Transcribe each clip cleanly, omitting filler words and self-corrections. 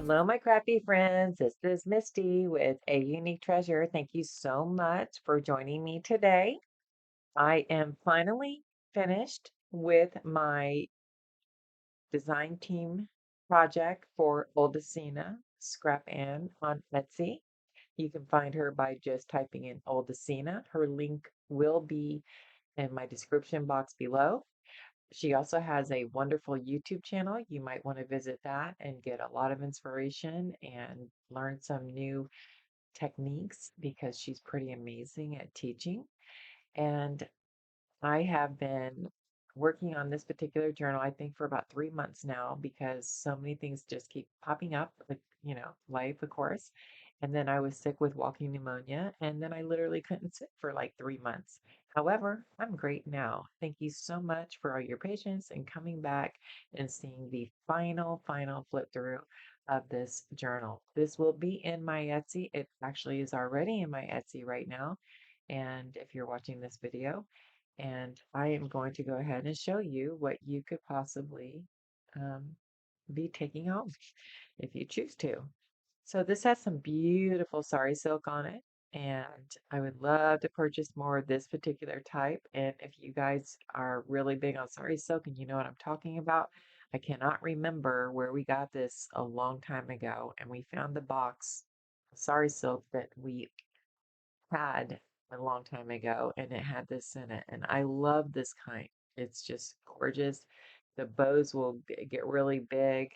Hello, my crafty friends. This is Misty with A Unique Treasure. Thank you so much for joining me today. I am finally finished with my design team project for Odulcina Scrap Ann on Etsy. You can find her by just typing in Odulcina. Her link will be in my description box below. She also has a wonderful YouTube channel. You might want to visit that and get a lot of inspiration and learn some new techniques because she's pretty amazing at teaching. And I have been working on this particular journal, I think, for about 3 months now because so many things just keep popping up, like, life, of course. And then I was sick with walking pneumonia, and then I literally couldn't sit for like 3 months. However, I'm great now. Thank you so much for all your patience and coming back and seeing the final flip through of this journal. This will be in my Etsy. It actually is already in my Etsy right now. And if you're watching this video, and I am going to go ahead and show you what you could possibly um, be taking home if you choose to. So this has some beautiful sari silk on it, and I would love to purchase more of this particular type. And if you guys are really big on sari silk and you know what I'm talking about, I cannot remember where we got this a long time ago, and we found the box of sari silk that we had a long time ago, and it had this in it. And I love this kind. It's just gorgeous. The bows will get really big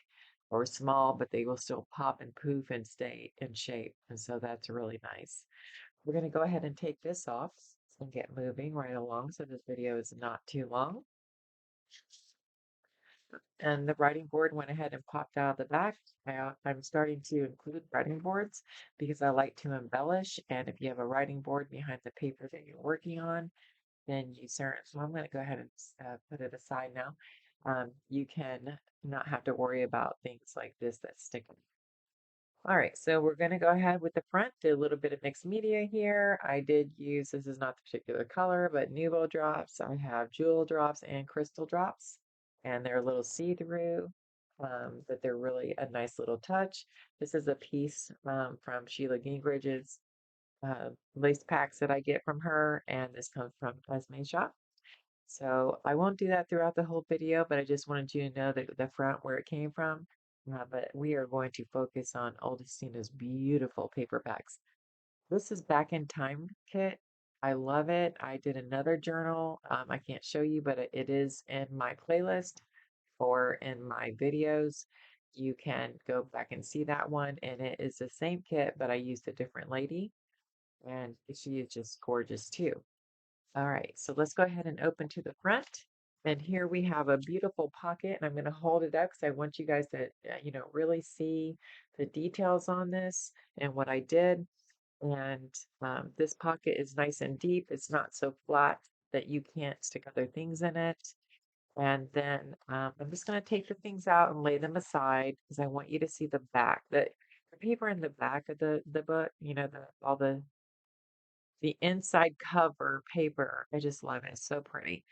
or small, but they will still pop and poof and stay in shape. And so that's really nice. We're going to go ahead and take this off and get moving right along so this video is not too long. And the writing board went ahead and popped out of the back. Now I'm starting to include writing boards because I like to embellish. And if you have a writing board behind the paper that you're working on, then you certainly, so I'm going to go ahead and put it aside now. You can not have to worry about things like this that stick. All right, so we're going to go ahead with the front, do a little bit of mixed media here. I did use, this is not the particular color, but Nuvo drops. I have jewel drops and crystal drops, and they're a little see-through, but they're really a nice little touch. This is a piece from Sheila Gingrich's lace packs that I get from her, and this comes from Esme Shop. So I won't do that throughout the whole video, but I just wanted you to know that the front where it came from. But we are going to focus on Odulcina's beautiful paper packs. This is Back in Time kit. I love it. I did another journal. I can't show you, but it is in my playlist or in my videos. You can go back and see that one. And it is the same kit, but I used a different lady. And she is just gorgeous too. All right, so let's go ahead and open to the front. And here we have a beautiful pocket, and I'm going to hold it up because I want you guys to, really see the details on this and what I did. And this pocket is nice and deep. It's not so flat that you can't stick other things in it. And then I'm just going to take the things out and lay them aside because I want you to see the back. The paper in the back of the book, all the inside cover paper. I just love it. It's so pretty.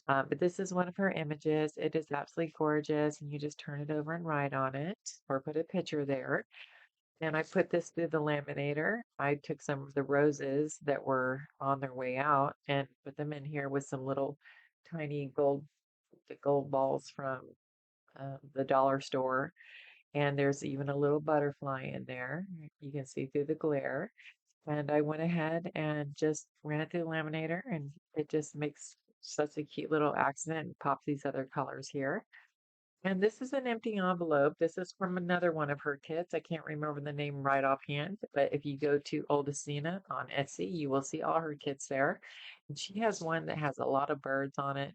But this is one of her images. It is absolutely gorgeous. And you just turn it over and write on it or put a picture there. And I put this through the laminator. I took some of the roses that were on their way out and put them in here with some little tiny gold balls from the dollar store. And there's even a little butterfly in there. You can see through the glare. And I went ahead and just ran it through the laminator, and it just makes such a cute little accent and pops these other colors here. And this is an empty envelope. This is from another one of her kits. I can't remember the name right offhand, but if you go to Odulcina on Etsy, you will see all her kits there. And she has one that has a lot of birds on it,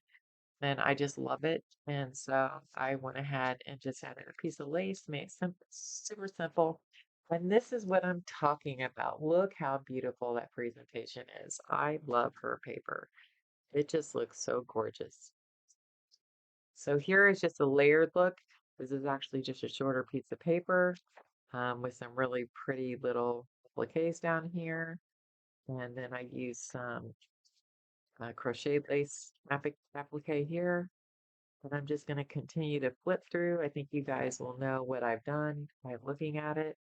and I just love it. And so I went ahead and just added a piece of lace, made it simple, super simple. And this is what I'm talking about. Look how beautiful that presentation is. I love her paper. It just looks so gorgeous. So here is just a layered look. This is actually just a shorter piece of paper with some really pretty little appliques down here. And then I use some crochet lace applique here. But I'm just going to continue to flip through. I think you guys will know what I've done by looking at it.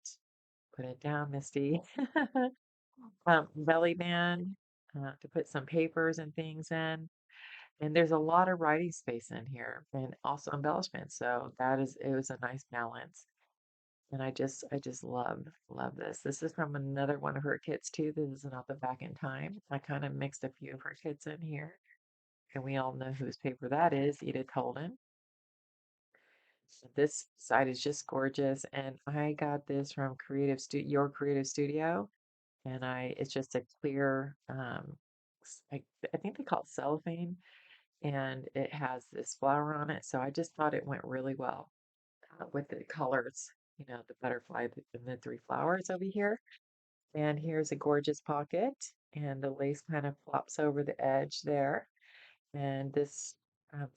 Put it down, Misty. Belly band to put some papers and things in. And there's a lot of writing space in here and also embellishment. So it was a nice balance. And I just love this. This is from another one of her kits too. This is not the back in time. I kind of mixed a few of her kits in here. And we all know whose paper that is, Edith Holden. So this side is just gorgeous. And I got this from Your Creative Studio. And it's just a clear, I think they call it cellophane, and it has this flower on it. So I just thought it went really well with the colors, the butterfly and the three flowers over here. And here's a gorgeous pocket, and the lace kind of flops over the edge there. And this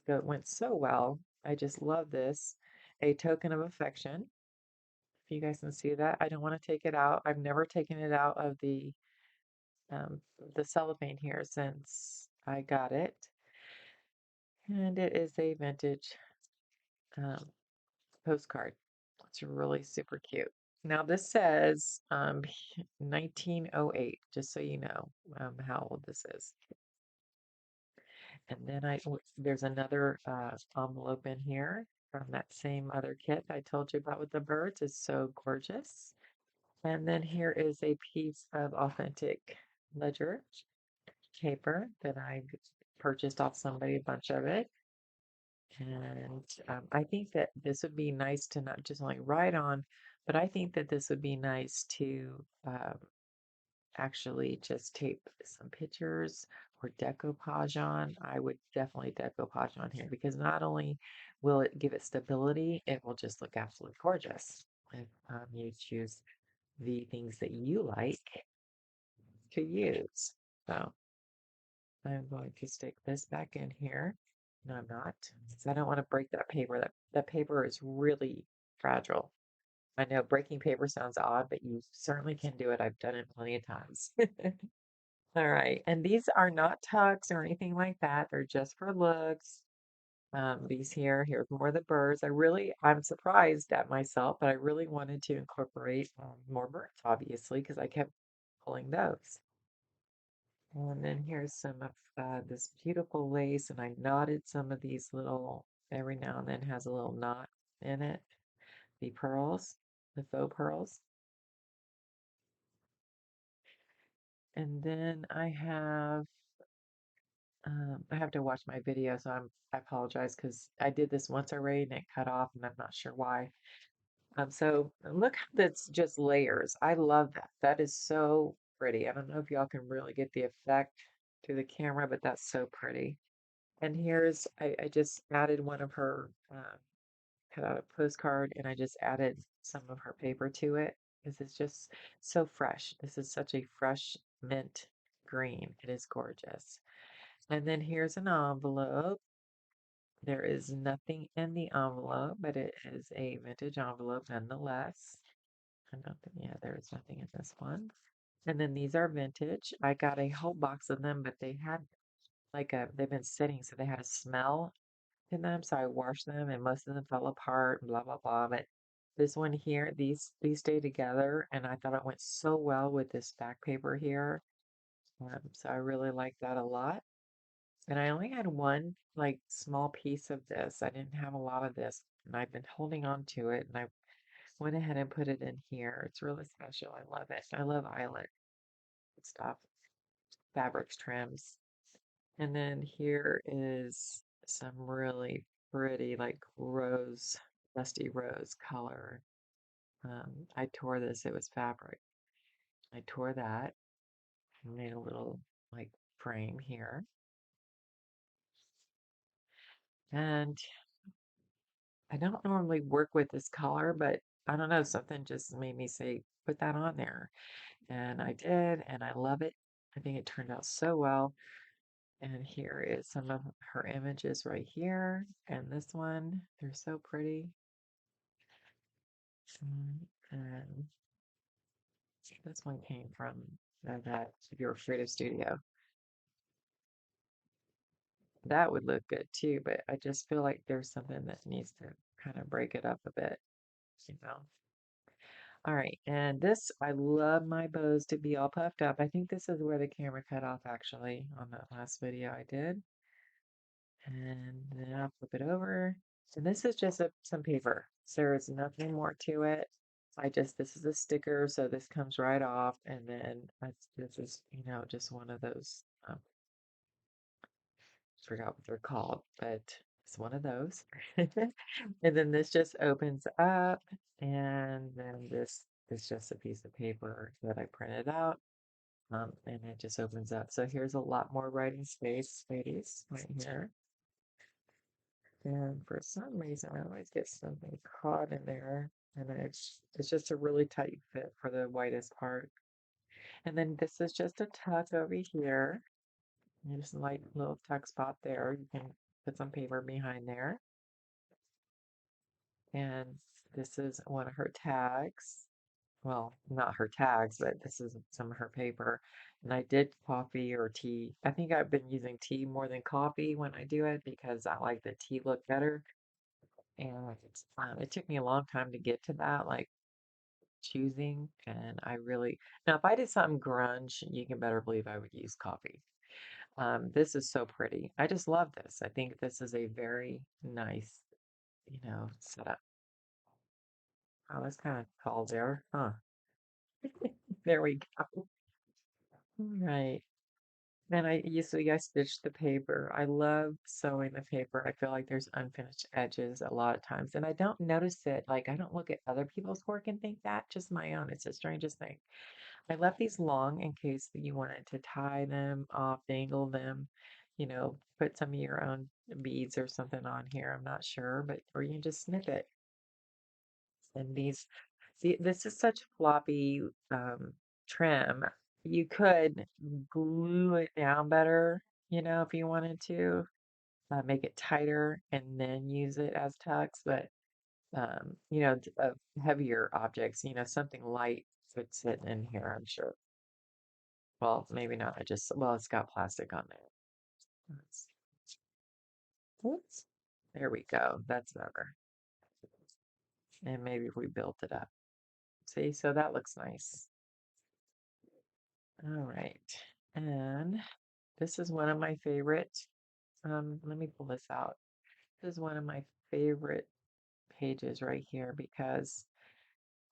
went so well. I just love this. A token of affection. If you guys can see that, I don't want to take it out. I've never taken it out of um, the cellophane here since I got it. And it is a vintage um, postcard. It's really super cute. Now this says 1908, just so you know how old this is. And then there's another envelope in here from that same other kit I told you about with the birds. It's so gorgeous. And then here is a piece of authentic ledger paper that I purchased off somebody, a bunch of it. And I think that this would be nice to not just only write on, but I think that this would be nice to actually just tape some pictures or decoupage on. I would definitely decoupage on here because not only will it give it stability, it will just look absolutely gorgeous if you choose the things that you like to use. So I'm going to stick this back in here. No, I'm not, because I don't want to break that paper. That paper is really fragile. I know breaking paper sounds odd, but you certainly can do it. I've done it plenty of times. All right, and these are not tucks or anything like that. They're just for looks. Here's more of the birds. I'm surprised at myself, but I really wanted to incorporate more birds, obviously, because I kept pulling those. And then here's some of this beautiful lace, and I knotted some of these every now and then has a little knot in it. The pearls, the faux pearls. And then I have to watch my video, so I apologize because I did this once already and it cut off, and I'm not sure why. So look, that's just layers. I love that. That is so pretty. I don't know if y'all can really get the effect through the camera, but that's so pretty. And I just added one of her, cut out a postcard, and I just added some of her paper to it. This is just so fresh. This is such a fresh mint green. It is gorgeous. And then here's an envelope. There is nothing in the envelope, but it is a vintage envelope nonetheless. I don't think, yeah, there is nothing in this one. And then these are vintage. I got a whole box of them, but they've been sitting, so they had a smell in them. So I washed them, and most of them fell apart, and blah blah blah. But this one here, these stay together, and I thought it went so well with this back paper here. So I really like that a lot. And I only had one like small piece of this. I didn't have a lot of this, and I've been holding on to it, and I went ahead and put it in here. It's really special. I love it. I love eyelet stuff, fabrics, trims. And then here is some really pretty, like dusty rose color. I tore this, it was fabric. I tore that and made a little like frame here. And I don't normally work with this color, but I don't know, something just made me say, put that on there. And I did, and I love it. I think it turned out so well. And here is some of her images right here. And this one, they're so pretty. And this one came from that Your Creative Studio. That would look good too, but I just feel like there's something that needs to kind of break it up a bit, you know. All right, and this, I love my bows to be all puffed up. I think this is where the camera cut off actually on that last video I did. And then I'll flip it over. So this is just some paper. There is nothing more to it. This is a sticker, so this comes right off. And then this is, just one of those, forgot what they're called, but it's one of those. And then this just opens up, and then this is just a piece of paper that I printed out. And it just opens up. So here's a lot more writing space, ladies, right here. And for some reason, I always get something caught in there. And it's just a really tight fit for the whitest part. And then this is just a tuck over here. And just a light little tuck spot there. You can put some paper behind there. And this is one of her tags. Well, not her tags, but this is some of her paper. And I did coffee or tea. I think I've been using tea more than coffee when I do it because I like the tea look better. And it took me a long time to get to that, like choosing. And I really, now if I did something grunge, you can better believe I would use coffee. This is so pretty. I just love this. I think this is a very nice, setup. Oh, that's kind of tall there, huh? There we go. Right. And I stitch the paper. I love sewing the paper. I feel like there's unfinished edges a lot of times, and I don't notice it. Like I don't look at other people's work and think that, just my own. It's the strangest thing. I left these long in case that you wanted to tie them off, dangle them, put some of your own beads or something on here. I'm not sure, but or you can just snip it. And see, this is such floppy trim. You could glue it down better, if you wanted to, make it tighter and then use it as tucks. But, heavier objects, something light would sit in here, I'm sure. Well, maybe not. Well, it's got plastic on there. Let's- Oops. There we go. That's better. And maybe we built it up. See, so that looks nice. All right. And this is one of my favorite. Let me pull this out. This is one of my favorite pages right here because,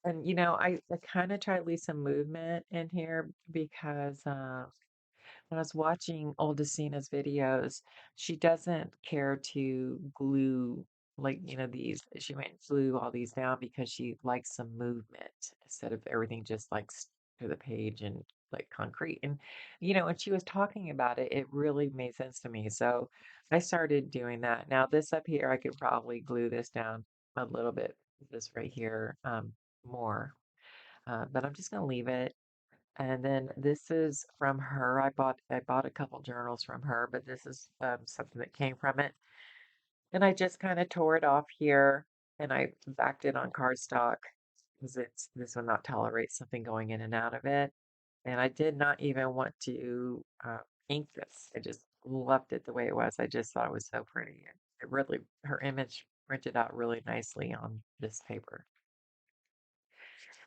and I kind of try to leave some movement in here because when I was watching Odulcinas videos, she doesn't care to glue like, these, she might glue all these down because she likes some movement instead of everything just like to the page and like concrete. And, when she was talking about it, it really made sense to me. So I started doing that. Now, this up here, I could probably glue this down a little bit, this right here, more. But I'm just going to leave it. And then this is from her. I bought a couple journals from her, but this is something that came from it. And I just kind of tore it off here and I backed it on cardstock because this will not tolerate something going in and out of it. And I did not even want to ink this. I just left it the way it was. I just thought it was so pretty. It really, her image printed out really nicely on this paper.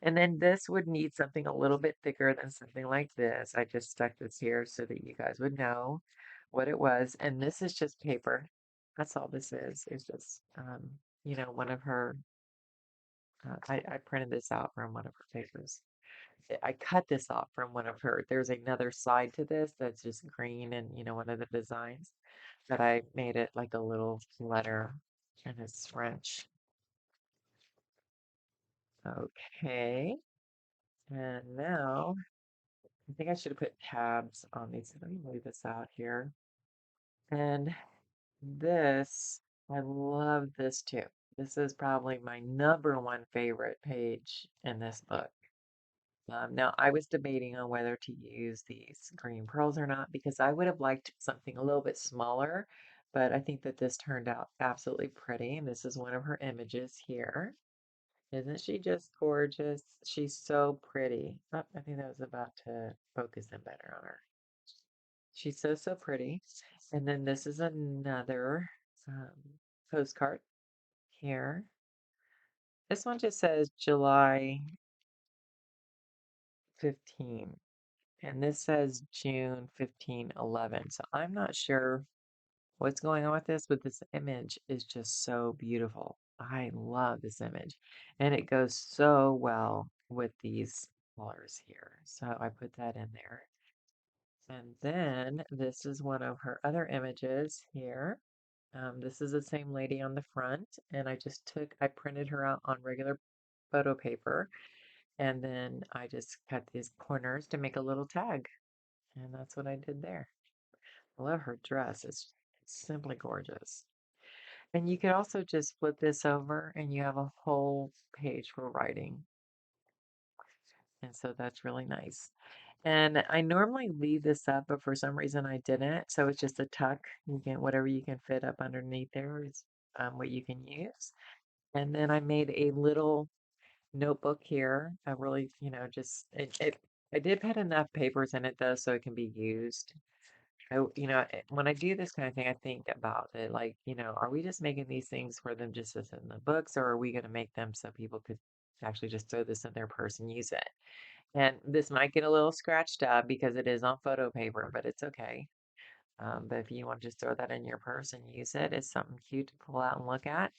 And then this would need something a little bit thicker than something like this. I just stuck this here so that you guys would know what it was. And this is just paper. That's all this is. It's just, one of her, I printed this out from one of her papers. I cut this off from one of her. There's another side to this that's just green and, one of the designs. But I made it like a little letter and it's French. Okay. And now I think I should have put tabs on these. Let me leave this out here. And this, I love this too. This is probably my number one favorite page in this book. Now, I was debating on whether to use these green pearls or not because I would have liked something a little bit smaller, but I think that this turned out absolutely pretty. And this is one of her images here. Isn't she just gorgeous? She's so pretty. Oh, I think that was about to focus in better on her. She's so, so pretty. And then this is another postcard here. This one just says July 15, and this says June 15, 11. So I'm not sure what's going on with this, but this image is just so beautiful. I love this image, and it goes so well with these colors here. So I put that in there. And then this is one of her other images here. This is the same lady on the front, and I printed her out on regular photo paper, and then I just cut these corners to make a little tag, and that's what I did there. I love her dress. It's simply gorgeous. And you could also just flip this over and you have a whole page for writing. And so that's really nice. And I normally leave this up, but for some reason I didn't. So it's just a tuck. You can, whatever you can fit up underneath there is what you can use. And then I made a little notebook here. I really, I did put enough papers in it though, so it can be used. When I do this kind of thing, I think about it like, are we just making these things for them just as in the books, or are we going to make them so people could actually just throw this in their purse and use it? And this might get a little scratched up because it is on photo paper, but it's okay. But if you want to just throw that in your purse and use it, it's something cute to pull out and look at.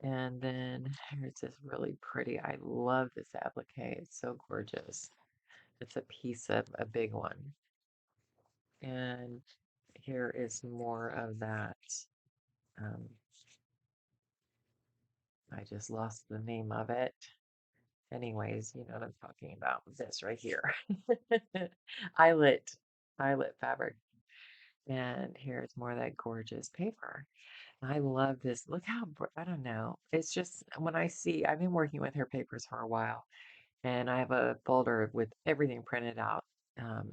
And then here's this really pretty. I love this applique. It's so gorgeous. It's a piece of a big one. And here is more of that. Um, I just lost the name of it. Anyways, you know what I'm talking about. This right here. Eyelet, eyelet fabric. And here's more of that gorgeous paper. I love this. Look how, I don't know. It's just when I've been working with her papers for a while, and I have a folder with everything printed out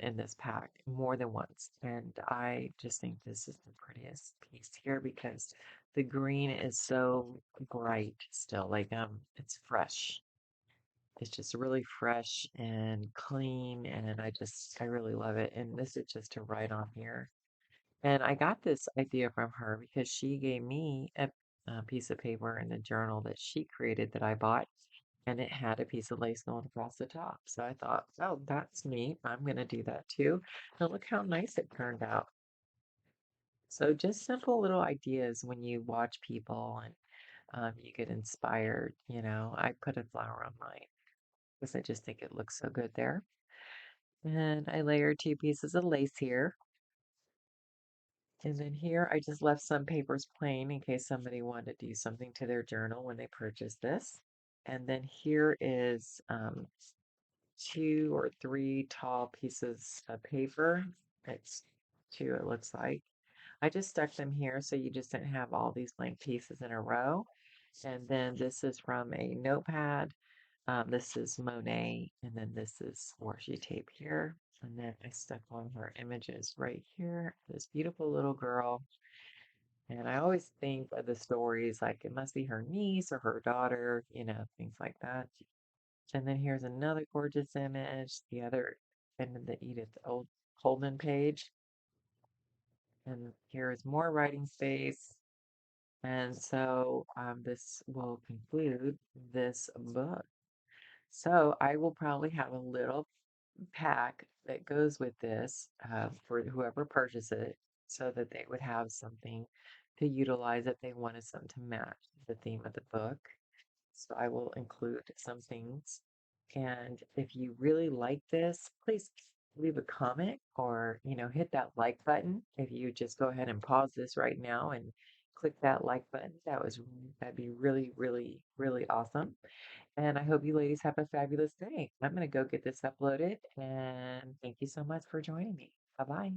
in this pack more than once. And I just think this is the prettiest piece here because the green is so bright still. Like it's fresh. It's just really fresh and clean, and I really love it. And this is just to write on here. And I got this idea from her because she gave me a piece of paper in a journal that she created that I bought, and it had a piece of lace going across the top. So I thought, oh, that's neat. I'm going to do that too. And look how nice it turned out. So just simple little ideas when you watch people and you get inspired. I put a flower on mine because I just think it looks so good there. And I layered two pieces of lace here. And then here I just left some papers plain in case somebody wanted to do something to their journal when they purchased this. And then here is two or three tall pieces of paper. It's two, it looks like. I just stuck them here so you just didn't have all these blank pieces in a row. And then this is from a notepad. This is Monet, and then this is washi tape here. And then I stuck one of her images right here. This beautiful little girl. And I always think of the stories like it must be her niece or her daughter, things like that. And then here's another gorgeous image, the other end of the Edith Old Holden page. And here is more writing space. And so this will conclude this book. So I will probably have a little pack that goes with this for whoever purchases it so that they would have something to utilize if they wanted something to match the theme of the book. So I will include some things. And if you really like this, please leave a comment or, hit that like button. If you just go ahead and pause this right now and click that like button, that'd be really, really, really awesome. And I hope you ladies have a fabulous day. I'm going to go get this uploaded and thank you so much for joining me. Bye bye.